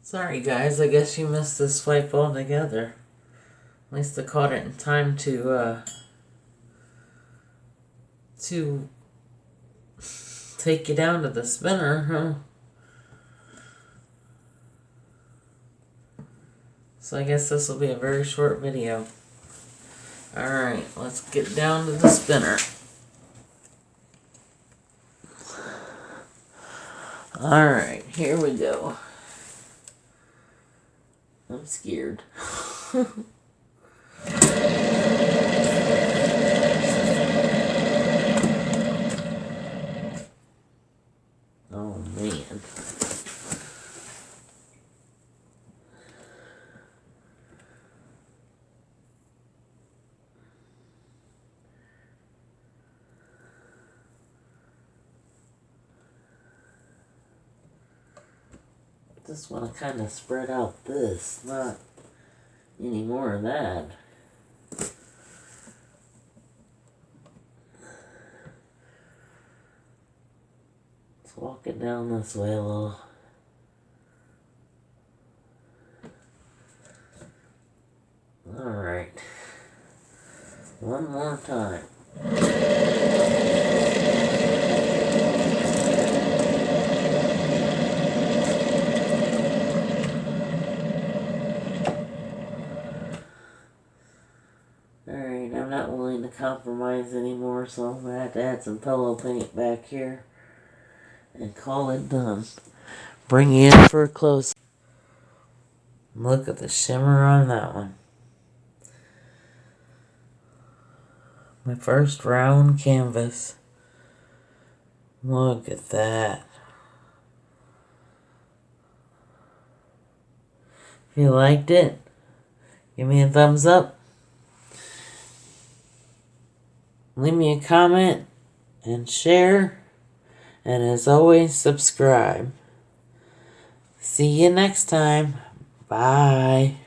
Sorry guys, I guess you missed this swipe altogether. At least I caught it in time to take you down to the spinner, huh? So I guess this will be a very short video. Alright, let's get down to the spinner. Alright, here we go. I'm scared. Oh man. Just want to kind of spread out this, not any more of that. Let's walk it down this way a little. Alright. One more time. Alright, I'm not willing to compromise anymore, so I'm going to have to add some pillow paint back here and call it done. Bring you in for a close. Look at the shimmer on that one. My first round canvas. Look at that. If you liked it, give me a thumbs up. Leave me a comment and share. And as always, subscribe. See you next time. Bye.